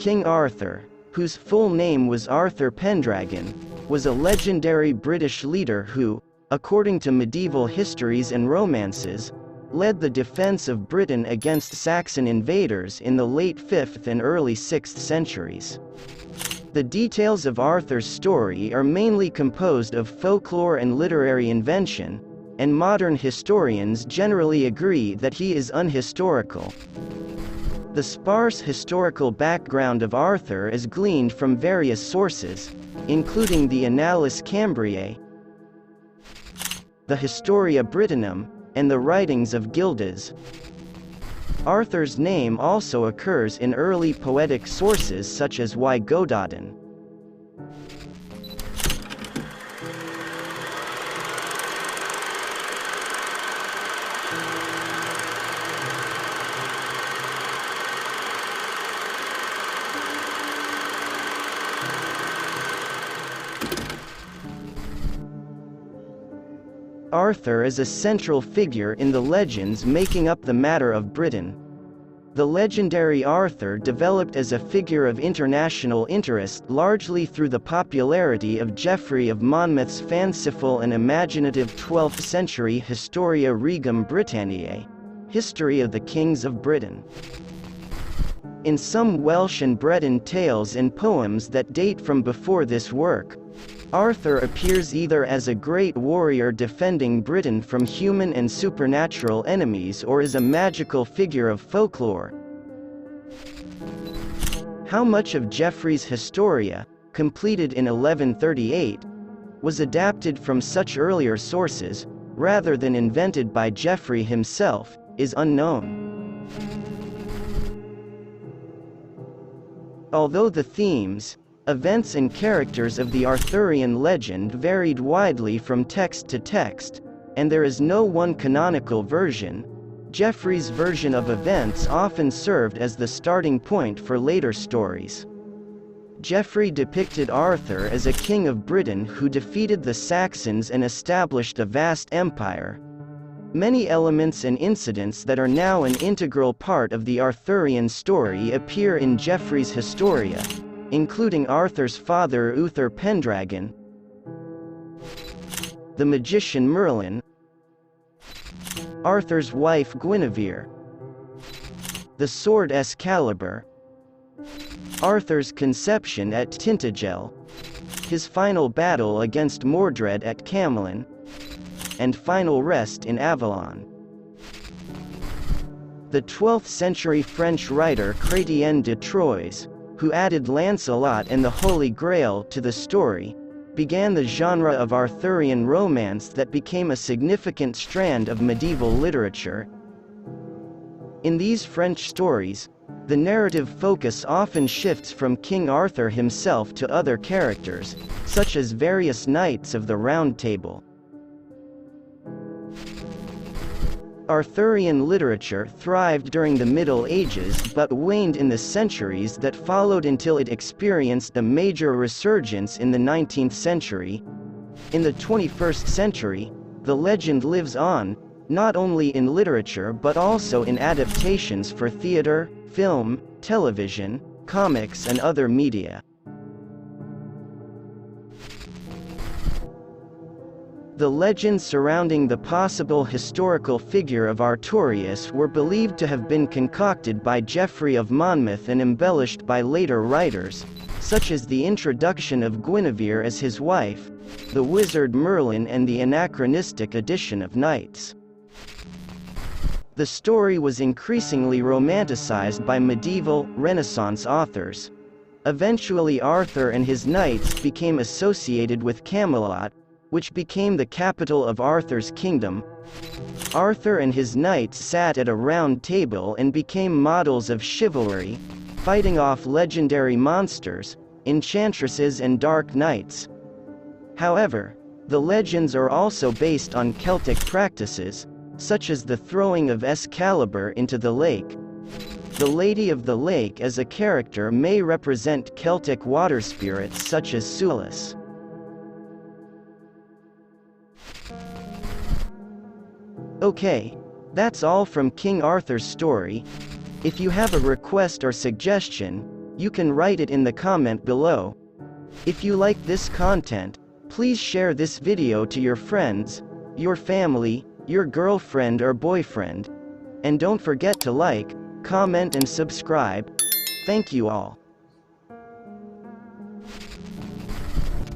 King Arthur, whose full name was Arthur Pendragon, was a legendary British leader who, according to medieval histories and romances, led the defense of Britain against Saxon invaders in the late 5th and early 6th centuries. The details of Arthur's story are mainly composed of folklore and literary invention, and modern historians generally agree that he is unhistorical. The sparse historical background of Arthur is gleaned from various sources, including the Annales Cambriae, the Historia Brittonum, and the writings of Gildas. Arthur's name also occurs in early poetic sources such as Gododdin. Arthur is a central figure in the legends making up the matter of Britain. The legendary Arthur developed as a figure of international interest largely through the popularity of Geoffrey of Monmouth's fanciful and imaginative 12th century Historia Britanniae, History of the Kings of Britain. In some Welsh and Breton tales and poems that date from before this work, Arthur appears either as a great warrior defending Britain from human and supernatural enemies or as a magical figure of folklore. How much of Geoffrey's Historia, completed in 1138, was adapted from such earlier sources, rather than invented by Geoffrey himself, is unknown. Although the themes, events and characters of the Arthurian legend varied widely from text to text, and there is no one canonical version, Geoffrey's version of events often served as the starting point for later stories. Geoffrey depicted Arthur as a king of Britain who defeated the Saxons and established a vast empire. Many elements and incidents that are now an integral part of the Arthurian story appear in Geoffrey's Historia, including Arthur's father Arthur Pendragon, the magician Merlin, Arthur's wife Guinevere, the sword Excalibur, Arthur's conception at Tintagel, his final battle against Mordred at Camelin, and final rest in Avalon. The 12th century French writer Chrétien de Troyes, who added Lancelot and the Holy Grail to the story, began the genre of Arthurian romance that became a significant strand of medieval literature. In these French stories, the narrative focus often shifts from King Arthur himself to other characters, such as various knights of the Round Table. Arthurian literature thrived during the Middle Ages but waned in the centuries that followed until it experienced a major resurgence in the 19th century. In the 21st century, the legend lives on, not only in literature but also in adaptations for theater, film, television, comics and other media. The legends surrounding the possible historical figure of Artorius were believed to have been concocted by Geoffrey of Monmouth and embellished by later writers, such as the introduction of Guinevere as his wife, the wizard Merlin and the anachronistic addition of knights. The story was increasingly romanticized by medieval, Renaissance authors. Eventually Arthur and his knights became associated with Camelot, which became the capital of Arthur's kingdom. Arthur and his knights sat at a round table and became models of chivalry, fighting off legendary monsters, enchantresses and dark knights. However, the legends are also based on Celtic practices, such as the throwing of Excalibur into the lake. The Lady of the Lake as a character may represent Celtic water spirits such as Sulis. Okay, that's all from King Arthur's story. If you have a request or suggestion, You can write it in the comment below. If you like this content, please share this video to your friends, your family, your girlfriend or boyfriend. And don't forget to like, comment and subscribe. Thank you all.